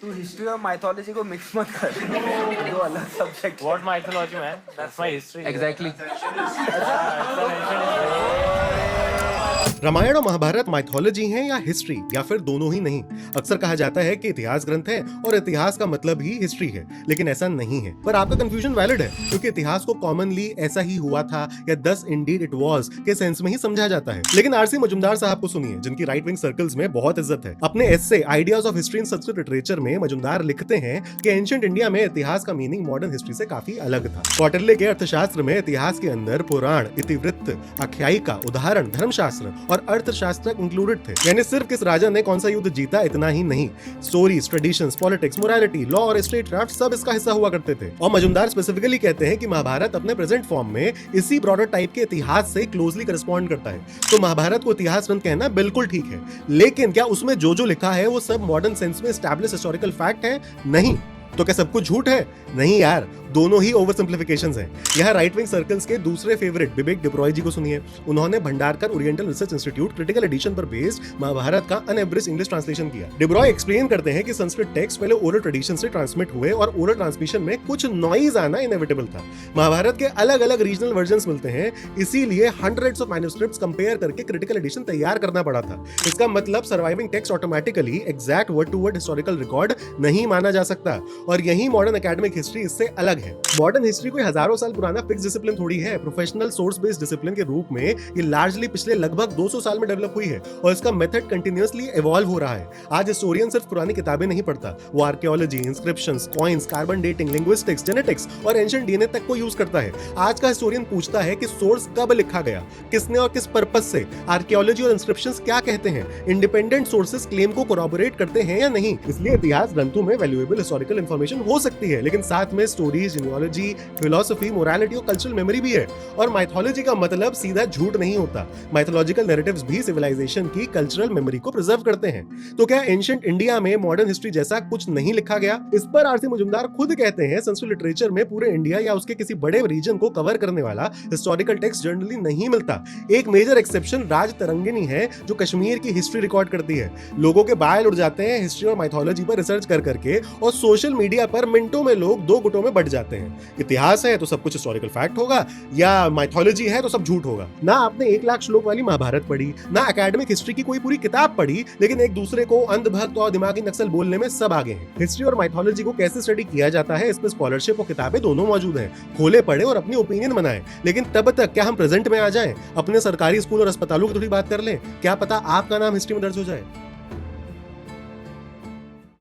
तू हिस्ट्री और माइथोलॉजी को मिक्स मत कर, दो अलग subject. What mythology, man? That's my history. Exactly. Ramayana और महाभारत माइथोलॉजी है या हिस्ट्री, या फिर दोनों ही नहीं। अक्सर कहा जाता है कि इतिहास ग्रंथ है और इतिहास का मतलब ही हिस्ट्री है, लेकिन ऐसा नहीं है। पर आपका कंफ्यूजन वैलिड है, क्योंकि इतिहास को कॉमनली ऐसा ही हुआ था या दस इंडीड इट वाज के सेंस में ही समझा जाता है। लेकिन आरसी मजुमदार साहब को सुनिए, जिनकी राइट विंग सर्कल्स में बहुत इज्जत है। अपने essay ideas of history in Sanskrit literature में मजुमदार लिखते हैं कि एंशिएंट इंडिया में इतिहास का मीनिंग मॉडर्न हिस्ट्री से काफी अलग था। कौटिल्य के अर्थशास्त्र में इतिहास के अंदर पुराण, इतिवृत्त, आख्यायिका, उदाहरण, धर्मशास्त्र और अर्थशास्त्र इंक्लूडेड थे। यानी सिर्फ किस राजा ने कौन सा युद्ध जीता इतना ही नहीं, stories, traditions, politics, morality, law और स्टेट क्राफ्ट सब इसका हिस्सा हुआ करते थे। और मजुमदार स्पेसिफिकली कहते हैं कि महाभारत अपने प्रेजेंट फॉर्म में इसी ब्रॉडर टाइप के इतिहास से क्लोजली करस्पॉन्ड करता है। तो महाभारत को इतिहास ग्रंथ कहना बिल्कुल ठीक है, लेकिन क्या उसमें जो जो लिखा है वो सब मॉडर्न सेंस में एस्टैब्लिश हिस्टोरिकल फैक्ट है? नहीं। तो क्या सब कुछ झूठ है? नहीं यार, दोनों ही ओवर सिंप्लिफिकेशंस हैं। यह राइट विंग सर्कल्स के दूसरे फेवरेट बिबेक डिब्रॉय जी को सुनिए। उन्होंने Bhandarkar oriental research institute critical edition पर बेस्ड महाभारत का अनएब्रिज्ड इंग्लिश ट्रांसलेशन किया। डिब्रॉय एक्सप्लेन करते हैं कि संस्कृत टेक्स्ट पहले ओरल ट्रेडिशन से ट्रांसमिट हुए और ओरल ट्रांसमिशन में कुछ नॉइज आना इनएविटेबल था। महाभारत के अलग अलग रीजनल वर्जन्स मिलते हैं, इसीलिए हंड्रेड्स ऑफ मैन्युस्क्रिप्ट्स कंपेयर करके क्रिटिकल एडिशन तैयार करना पड़ा था। इसका मतलब surviving text automatically exact word to word historical record नहीं माना जा सकता, और यही मॉडर्न एकेडमिक हिस्ट्री इससे अलग है। मॉडर्न हिस्ट्री कोई हजारों साल पुराना फिक्स डिसिप्लिन थोड़ी है। प्रोफेशनल सोर्स बेस्ड डिसिप्लिन के रूप में ये लार्जली पिछले लगभग 200 साल में डेवलप हुई है, और इसका मेथड कंटिन्यूअसली इवॉल्व हो रहा है। आज हिस्टोरियन सिर्फ पुरानी किताबें नहीं पढ़ता, वो archaeology, inscriptions, coins, carbon dating, linguistics, genetics और एंशिएंट डीएनए तक को यूज करता है। आज का हिस्टोरियन पूछता है कि सोर्स कब लिखा गया, किसने और किस पर्पस से, आर्कियोलॉजी और इंस्क्रिप्शंस क्या कहते हैं, इंडिपेंडेंट सोर्सेस क्लेम को कोरॉबोरेट करते हैं या नहीं। इसलिए इतिहास ग्रंथों में वैल्यूएबल हिस्टोरिकल इंफॉर्मेशन हो सकती है, लेकिन साथ में स्टोरीज, जीनियोलॉजी, फिलॉसफी, मोरालिटी और कल्चरल मेमोरी भी है। और माइथोलॉजी का मतलब सीधा झूठ नहीं होता। माइथोलॉजिकल नैरेटिव्स भी सिविलाइजेशन की कल्चरल मेमोरी को प्रिजर्व करते हैं। तो क्या एंशिएंट इंडिया में मॉडर्न हिस्ट्री जैसा कुछ नहीं लिखा गया? इस पर आरसी मजुमदार खुद कहते हैं, संस्कृत लिटरेचर में पूरे इंडिया या उसके किसी बड़े रीजन को कवर करने वाला हिस्टोरिकल टेक्स्ट जनरली नहीं मिलता। एक मेजर एक्सेप्शन राज तरंगिनी है, जो कश्मीर की हिस्ट्री रिकॉर्ड करती है। लोगों के बाल उड़ जाते हैं हिस्ट्री और माइथोलॉजी पर रिसर्च कर करके, और सोशल मीडिया पर मिनटों में लोग दो गुटों में बट जाते हैं। इतिहास है तो सब कुछ हिस्टोरिकल फैक्ट होगा, या माइथोलॉजी है तो सब झूठ होगा। ना आपने 1 लाख श्लोक वाली महाभारत पढ़ी, ना एकेडमिक हिस्ट्री की कोई पूरी किताब पढ़ी, लेकिन एक दूसरे को अंधभक्त और दिमागी नक्सल बोलने में सब आगे हैं। हिस्ट्री और माइथोलॉजी को कैसे स्टडी किया जाता है, इस पर स्कॉलरशिप और किताबें दोनों मौजूद हैं। खोले पढ़े और अपनी ओपिनियन बनाएं। लेकिन तब तक क्या हम प्रेजेंट में आ जाएं, अपने सरकारी स्कूल और अस्पतालों की थोड़ी बात कर लें? क्या पता आपका नाम हिस्ट्री में दर्ज हो जाए।